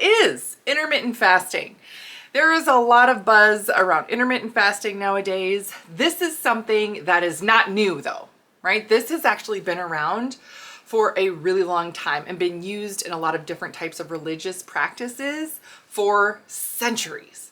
is intermittent fasting. There is a lot of buzz around intermittent fasting nowadays. This is something that is not new though, right? This has actually been around for a really long time and been used in a lot of different types of religious practices for centuries,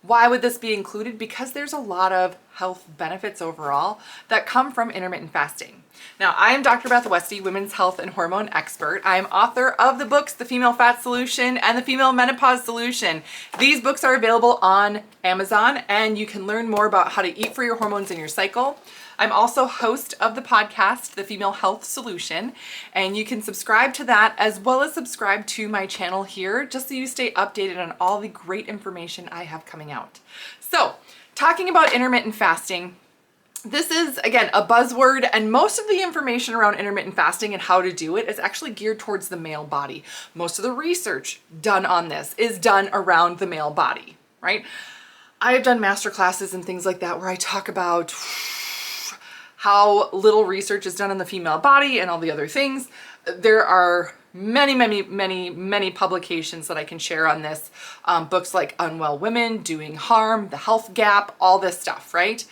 Why would this be included? Because there's a lot of health benefits overall that come from intermittent fasting. Now, I am Dr. Beth Westy, women's health and hormone expert. I am author of the books, The Female Fat Solution and The Female Menopause Solution. These books are available on Amazon, and you can learn more about how to eat for your hormones in your cycle. I'm also host of the podcast, The Female Health Solution, and you can subscribe to that as well as subscribe to my channel here just so you stay updated on all the great information I have coming out. So, talking about intermittent fasting, this is, again, a buzzword, and most of the information around intermittent fasting and how to do it is actually geared towards the male body. Most of the research done on this is done around the male body, right? I have done master classes and things like that where I talk about how little research is done on the female body and all the other things. There are many publications that I can share on this. Books like Unwell Women, Doing Harm, The Health Gap, all this stuff, right?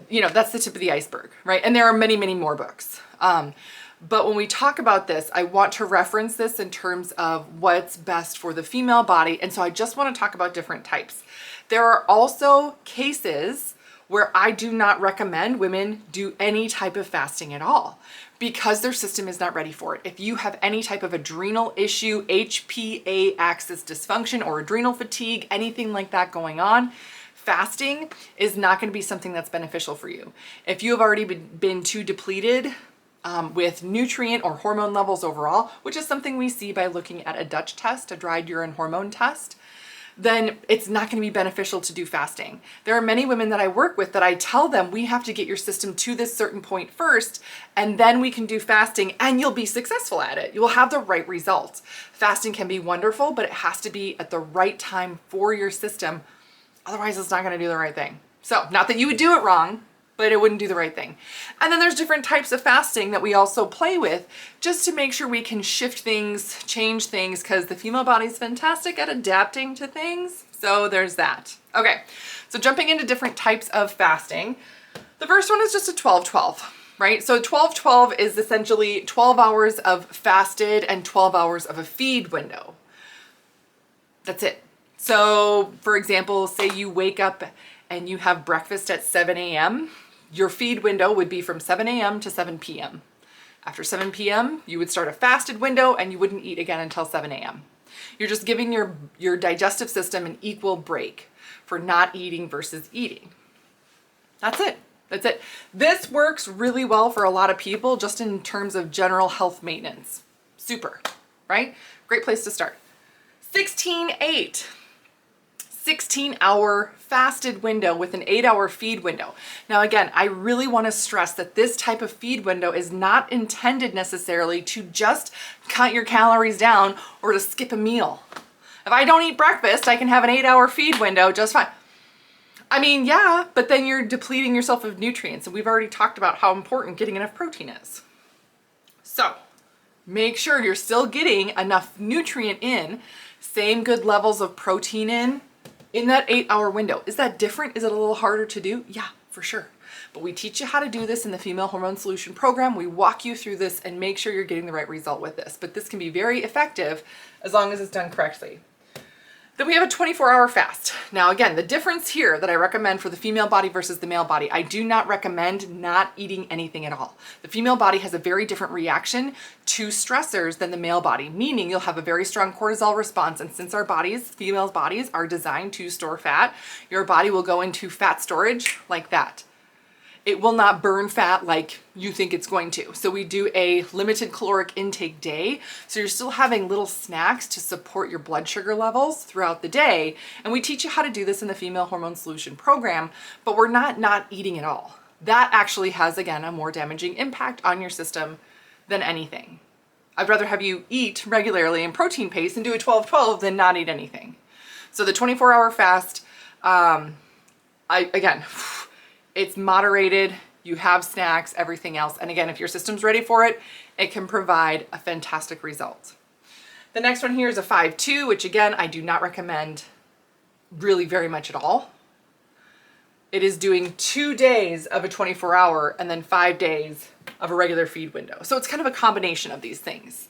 You know, that's the tip of the iceberg, right? And there are many more books. But when we talk about this, I want to reference this in terms of what's best for the female body. And so I just want to talk about different types. There are also cases where I do not recommend women do any type of fasting at all because their system is not ready for it. If you have any type of adrenal issue, HPA axis dysfunction, or adrenal fatigue, anything like that going on, fasting is not going to be something that's beneficial for you. If you have already been too depleted with nutrient or hormone levels overall, which is something we see by looking at a Dutch test, a dried urine hormone test, then it's not going to be beneficial to do fasting. There are many women that I work with that I tell them we have to get your system to this certain point first, and then we can do fasting and you'll be successful at it. You will have the right results. Fasting can be wonderful, but it has to be at the right time for your system. Otherwise, it's not going to do the right thing. So, not that you would do it wrong, but it wouldn't do the right thing. And then there's different types of fasting that we also play with just to make sure we can shift things, change things, because the female body is fantastic at adapting to things. So there's that. Okay, so jumping into different types of fasting. The first one is just a 12-12, right? So 12-12 is essentially 12 hours of fasted and 12 hours of a feed window. That's it. So for example, say you wake up and you have breakfast at 7 a.m., your feed window would be from 7 a.m. to 7 p.m. After 7 p.m., you would start a fasted window and you wouldn't eat again until 7 a.m. You're just giving your digestive system an equal break for not eating versus eating. That's it. That's it. This works really well for a lot of people just in terms of general health maintenance. Super, right? Great place to start. 16-8. 16-hour fasted window with an 8-hour feed window. Now again, I really want to stress that this type of feed window is not intended necessarily to just cut your calories down or to skip a meal. If I don't eat breakfast, I can have an 8-hour feed window just fine. I mean, yeah, but then you're depleting yourself of nutrients, and we've already talked about how important getting enough protein is. So make sure you're still getting enough nutrient in, same good levels of protein in that 8-hour window. Is that different? Is it a little harder to do? Yeah, for sure. But we teach you how to do this in the Female Hormone Solution program. We walk you through this and make sure you're getting the right result with this. But this can be very effective as long as it's done correctly. Then we have a 24-hour fast. Now again, the difference here that I recommend for the female body versus the male body, I do not recommend not eating anything at all. The female body has a very different reaction to stressors than the male body, meaning you'll have a very strong cortisol response. And since our bodies, female bodies, are designed to store fat, your body will go into fat storage like that. It will not burn fat like you think it's going to. So we do a limited caloric intake day. So you're still having little snacks to support your blood sugar levels throughout the day. And we teach you how to do this in the Female Hormone Solution program, but we're not eating at all. That actually has, again, a more damaging impact on your system than anything. I'd rather have you eat regularly in protein paste and do a 12-12 than not eat anything. So the 24-hour fast, it's moderated, you have snacks, everything else. And again, if your system's ready for it, it can provide a fantastic result. The next one here is a 5-2, which again, I do not recommend really very much at all. It is doing 2 days of a 24-hour and then 5 days of a regular feed window. So it's kind of a combination of these things.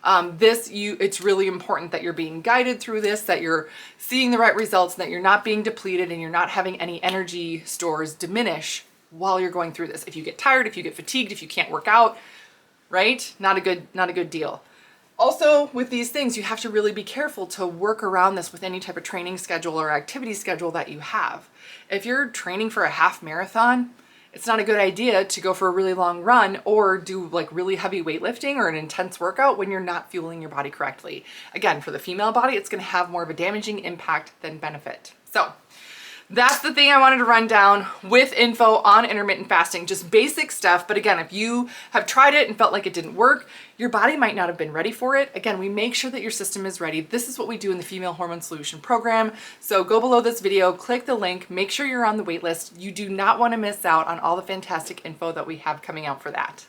It's really important that you're being guided through this, that you're seeing the right results, and that you're not being depleted and you're not having any energy stores diminish while you're going through this. If you get tired, if you get fatigued, if you can't work out, right? Not a good deal. Also, with these things, you have to really be careful to work around this with any type of training schedule or activity schedule that you have. If you're training for a half marathon, it's not a good idea to go for a really long run or do like really heavy weightlifting or an intense workout when you're not fueling your body correctly. Again, for the female body, it's going to have more of a damaging impact than benefit. So that's the thing I wanted to run down with info on intermittent fasting, just basic stuff. But again, if you have tried it and felt like it didn't work, your body might not have been ready for it. Again, we make sure that your system is ready. This is what we do in the Female Hormone Solution program. So go below this video, click the link, make sure you're on the wait list. You do not want to miss out on all the fantastic info that we have coming out for that.